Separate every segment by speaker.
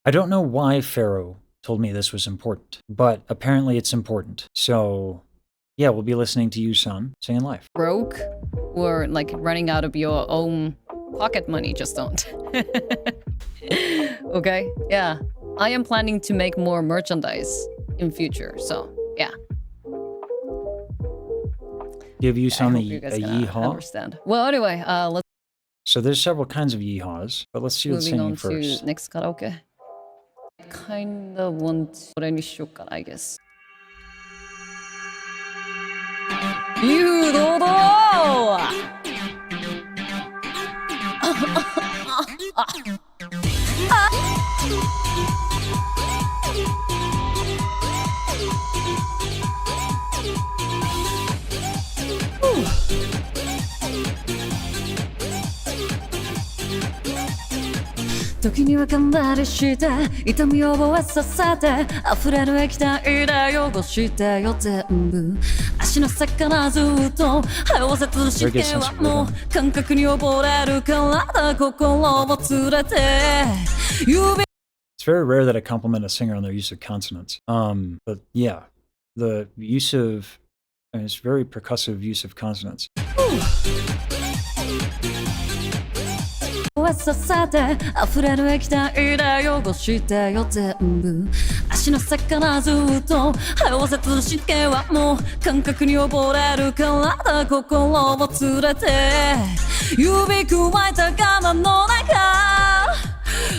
Speaker 1: I don't know why Pharaoh told me this was important, but apparently it's important. So yeah, we'll be listening to Yusan singing live.
Speaker 2: Broke or like running out of your own pocket money, just don't. Okay, yeah. I am planning to make more merchandise in future, so yeah.
Speaker 1: Give Yusan
Speaker 2: you
Speaker 1: a
Speaker 2: guys gonna
Speaker 1: yeehaw.
Speaker 2: Understand. Well, anyway, let's
Speaker 1: So there's several kinds of yeehaws, but let's see what's
Speaker 2: moving
Speaker 1: singing
Speaker 2: on
Speaker 1: first.
Speaker 2: to next karaoke. Kind of want to これにしようかな I guess. 誘導だ時には頑張りして痛みを覚えさせて溢れる液体で汚してよ全部足の魚ずっと這わせ潰してはもう感覚に溺れる体心を連れて指
Speaker 1: It's very rare that I compliment a singer on their use of consonants. But yeah, the use of, I mean, it's very percussive use of consonants.
Speaker 2: させて溢れる液体で汚してよ全部足の魚ずっと這わせ潰してはもう感覚に溺れる体心を連れて指くわえた我慢の中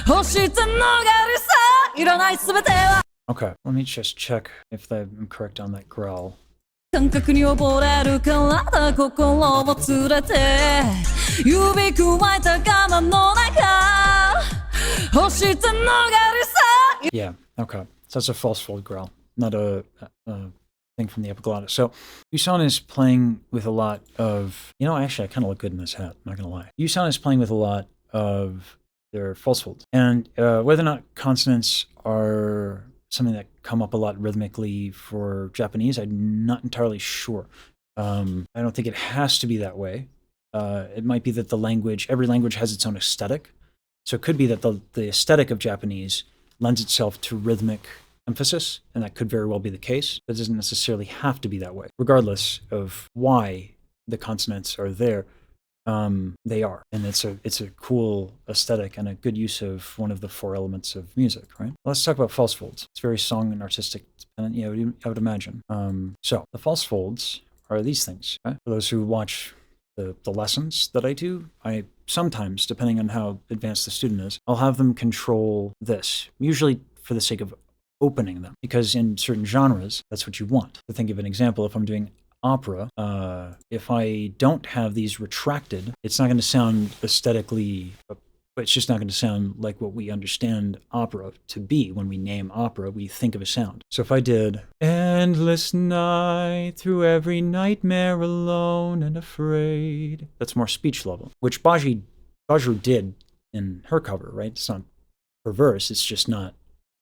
Speaker 2: 欲して逃げるさいらない全ては
Speaker 1: Okay, let me just check if I'm correct on that growl.
Speaker 2: 感覚に溺れる体心を連れて指くわえた我慢の中欲して逃げるさ
Speaker 1: Yeah, okay. So that's a false fold growl, not a thing from the epiglottis. So Yusan is playing with a lot of, actually I kind of look good in this hat, not gonna lie. Yusan is playing with a lot of their false folds. And whether or not consonants are something that come up a lot rhythmically for Japanese, I'm not entirely sure. I don't think it has to be that way. It might be that every language has its own aesthetic. So it could be that the aesthetic of Japanese lends itself to rhythmic emphasis, and that could very well be the case. But it doesn't necessarily have to be that way. Regardless of why the consonants are there, they are. And it's a cool aesthetic and a good use of one of the four elements of music, right? Let's talk about false folds. It's very song and artistic dependent, I would imagine. So the false folds are these things. Okay? For those who watch the lessons that I do, I sometimes, depending on how advanced the student is, I'll have them control this, usually for the sake of opening them, because in certain genres, that's what you want. To think of an example, if I'm doing opera, if I don't have these retracted, it's not going to sound aesthetically, it's just not going to sound like what we understand opera to be. When we name opera, we think of a sound. So if I did, endless night through every nightmare alone and afraid, that's more speech level, which Baju did in her cover, right? It's not perverse, it's just not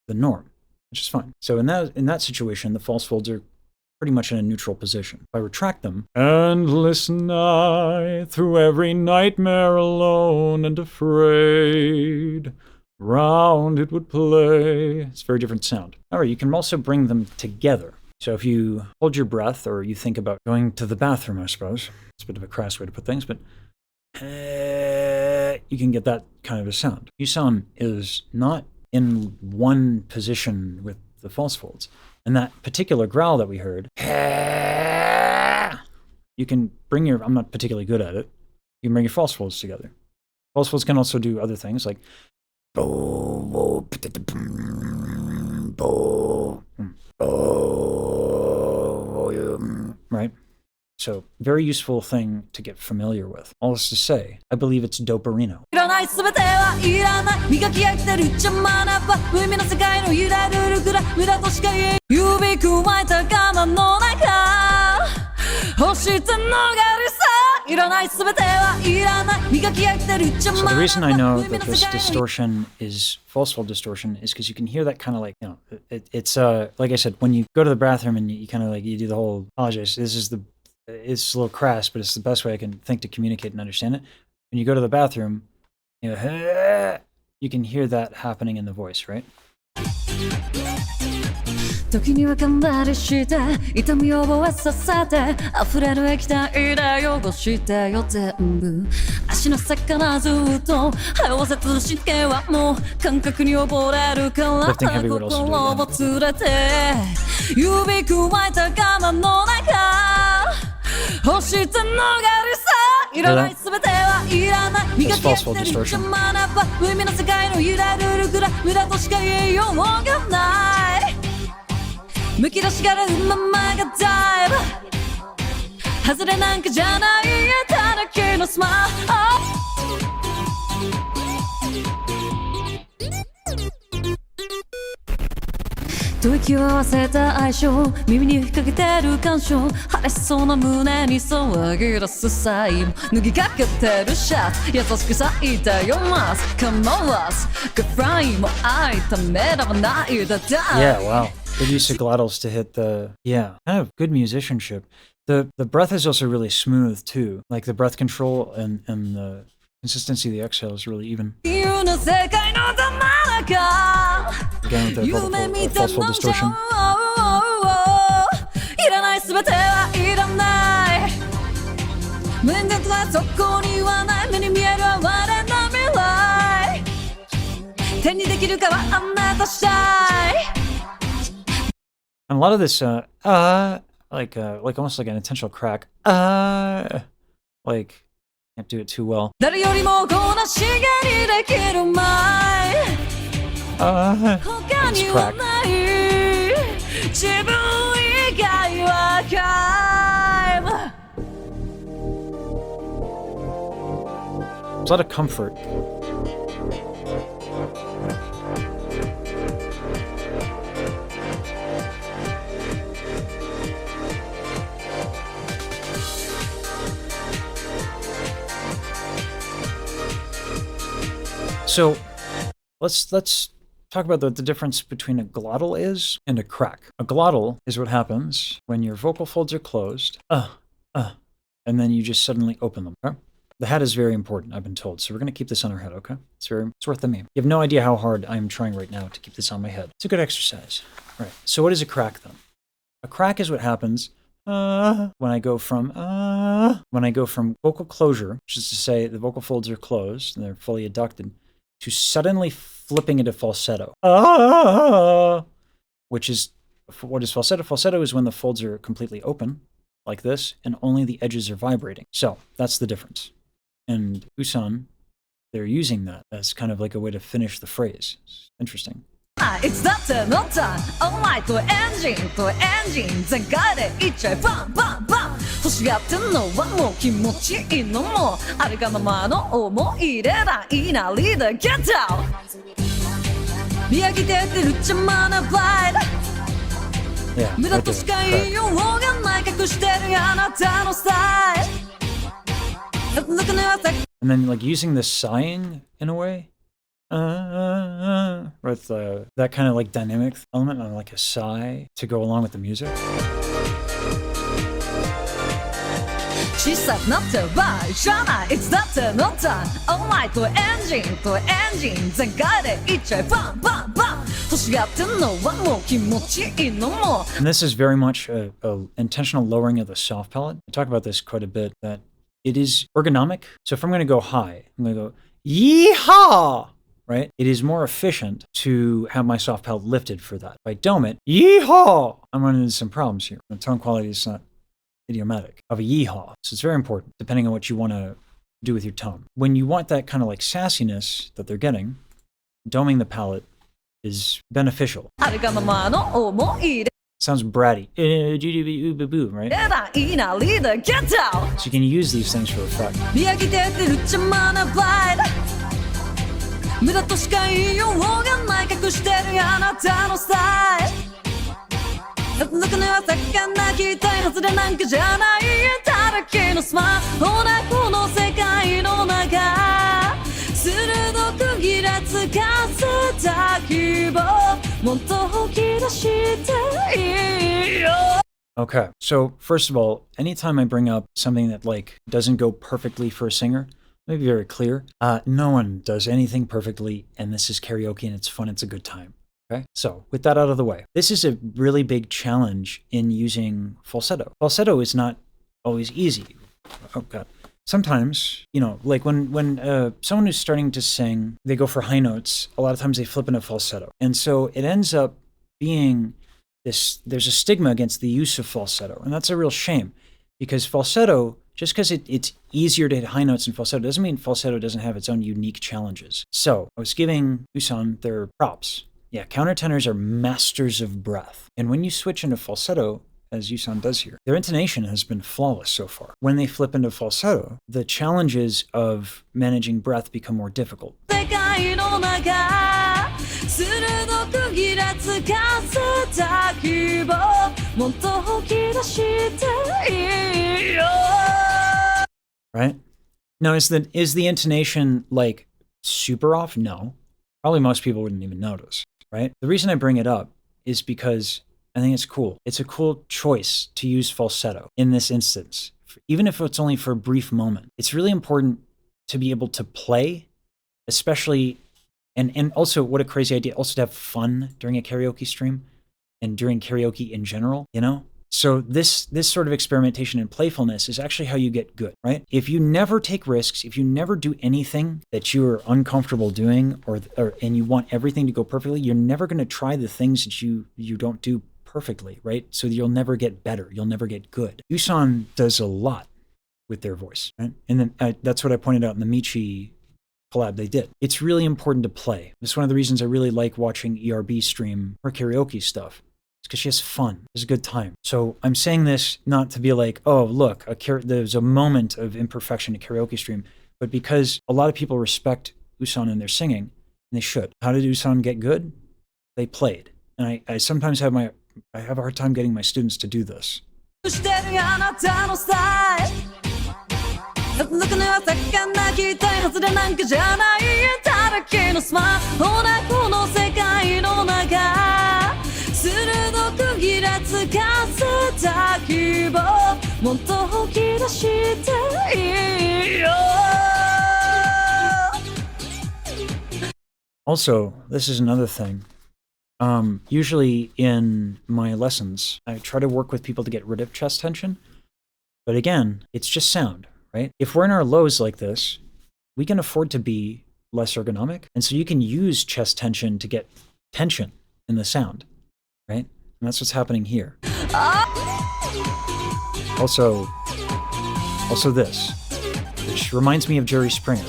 Speaker 1: the norm, which is fine. So in that situation, the false folds are pretty much in a neutral position. If I retract them, endless night through every nightmare alone and afraid, round it would play. It's a very different sound. All right, you can also bring them together. So if you hold your breath, or you think about going to the bathroom, I suppose, it's a bit of a crass way to put things, but you can get that kind of a sound. Yusan is not in one position with the false folds. And that particular growl that we heard, you can bring your, I'm not particularly good at it, you can bring your false folds together. False folds can also do other things like, right? So, very useful thing to get familiar with. All this to say, I believe it's doperino.
Speaker 2: いらない全てはいらない磨き飽きてる邪魔なば無意味な世界の揺れるくら無駄としか言え指くわえた我慢の中欲して逃げるさいらない全てはいらない磨き飽きてる邪魔
Speaker 1: So
Speaker 2: な
Speaker 1: the reason I
Speaker 2: ば
Speaker 1: know
Speaker 2: 無意味
Speaker 1: that
Speaker 2: な
Speaker 1: this
Speaker 2: 世界の
Speaker 1: distortion is false fold distortion is because you can hear that kind of like, it's like I said, when you go to the bathroom and you kind of like, you do the whole apologize, it's a little crass, but it's the best way I can think to communicate and understand it. When you go to the bathroom, you you can hear that happening in the voice, right?
Speaker 2: 時には噛んだりして痛みを覚えさせて溢れる液体で汚してよ全部足の魚ずっと這わせつ神経はもう感覚に溺れるから心を連れて指くわえた我慢の中欲して逃がるさいらない全てはいらない磨き合ってる邪魔なば無意味な世界の揺れるぐらい無駄としか言いようがないむき出しがるままがだいぶ外れなんかじゃないただけのスマ吐息を合わせた相性耳に吹きかけてる感傷晴れしそうな胸に騒ぎ出す際も脱ぎかけてるシャツ優しく咲いたよます構わずグフライも愛ためらわないだだ
Speaker 1: Yeah, wow. Good use of glottals to hit the, yeah, kind of good musicianship. The breath is also really smooth too. Like the breath control and the consistency of the exhale is really even. Again with the false fold distortion. And a lot of this, like almost like an intentional crack, like, can't do it too well. It's crack. There's a lot of comfort. So let's talk about the difference between a glottal is and a crack. A glottal is what happens when your vocal folds are closed, and then you just suddenly open them. Okay? The head is very important, I've been told, so we're going to keep this on our head, okay? It's worth the name. You have no idea how hard I'm trying right now to keep this on my head. It's a good exercise. All right, so what is a crack then? A crack is what happens when I go from vocal closure, which is to say the vocal folds are closed and they're fully adducted, to suddenly flipping into falsetto. Which is, what is falsetto? Falsetto is when the folds are completely open, like this, and only the edges are vibrating. So that's the difference. And Usan, they're using that as kind of like a way to finish the phrase. It's interesting.
Speaker 2: It's that no time. Oh my, to engine 全開でいっちゃえバンバンバン欲しがってんのはもう気持ちいいのもあるがままの思い出だいなりで Get out 見上げてってる邪魔なバイド無駄としか言いようがない隠してるあなたのスタイル
Speaker 1: And then like using the sighing in a way. With that kind of like dynamic element and like a sigh to go along with the music.
Speaker 2: She said not to buy, Shana, it's not to no time. Oh my, to engine 全開でいっちゃえバンバンバン欲しがってんのはもう気持ちいいのも
Speaker 1: And this is very much a intentional lowering of the soft palate. I talk about this quite a bit, that it is ergonomic. So if I'm going to go high, I'm going to go yeehaw! Right? It is more efficient to have my soft palate lifted for that. If I dome it, yeehaw! I'm running into some problems here. The tone quality is not idiomatic of a yeehaw. So it's very important, depending on what you want to do with your tone. When you want that kind of like sassiness that they're getting, doming the palate is beneficial. Sounds bratty. Right? So you can use these things for effect. 無駄としか言いようがない隠してるあなたのスタイル続くのは魚きたい外れなんかじゃないただけのスマホなこの世界の中鋭くぎらつかせた希望もっと吹き出していいよ Okay, so first of all, anytime I bring up something that like doesn't go perfectly for a singer, Let me be very clear. No one does anything perfectly, and this is karaoke and it's fun, it's a good time. Okay? So, with that out of the way, this is a really big challenge in using falsetto. Falsetto is not always easy. Oh, God. Sometimes, you know, like when someone who's starting to sing, they go for high notes, a lot of times they flip into falsetto. And so it ends up being this, there's a stigma against the use of falsetto. And that's a real shame because falsetto, just because it's easier to hit high notes in falsetto doesn't mean falsetto doesn't have its own unique challenges. So I was giving Usan their props. Yeah, countertenors are masters of breath. And when you switch into falsetto, as Yusan does here, their intonation has been flawless so far. When they flip into falsetto, the challenges of managing breath become more difficult. Right? Now, is the intonation like super off? No. Probably most people wouldn't even notice, right? The reason I bring it up is because I think it's cool. It's a cool choice to use falsetto in this instance, even if it's only for a brief moment. It's really important to be able to play, especially, and also what a crazy idea, also to have fun during a karaoke stream and during karaoke in general, you know? So this sort of experimentation and playfulness is actually how you get good, right? If you never take risks, if you never do anything that you are uncomfortable doing and you want everything to go perfectly, you're never going to try the things that you don't do perfectly, right? So you'll never get better. You'll never get good. Yusan does a lot with their voice, right? And then that's what I pointed out in the Michi collab they did. It's really important to play. It's one of the reasons I really like watching ERB stream her karaoke stuff. It's because she has fun. It's a good time. So I'm saying this not to be like, oh, look, there's a moment of imperfection in a karaoke stream, but because a lot of people respect Usan and their singing, and they should. How did Usan get good? They played. And I sometimes have a hard time getting my students to do this. Also, this is another thing. Usually in my lessons, I try to work with people to get rid of chest tension. But again, it's just sound, right? If we're in our lows like this, we can afford to be less ergonomic. And so you can use chest tension to get tension in the sound, right? And that's what's happening here. Also this, which reminds me of Jerry Springer.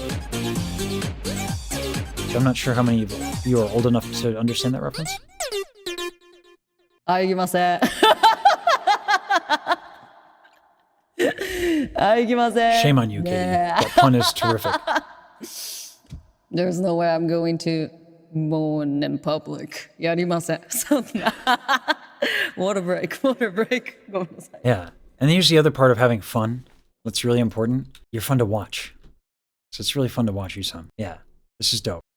Speaker 1: I'm not sure how many of you are old enough to understand that reference. Shame on you, Katie. That pun is terrific.
Speaker 2: There's no way I'm going to moan in public. やりません。そんな。Water break.
Speaker 1: Yeah. And here's the other part of having fun. What's really important. You're fun to watch. So it's really fun to watch you, son. Yeah. This is dope.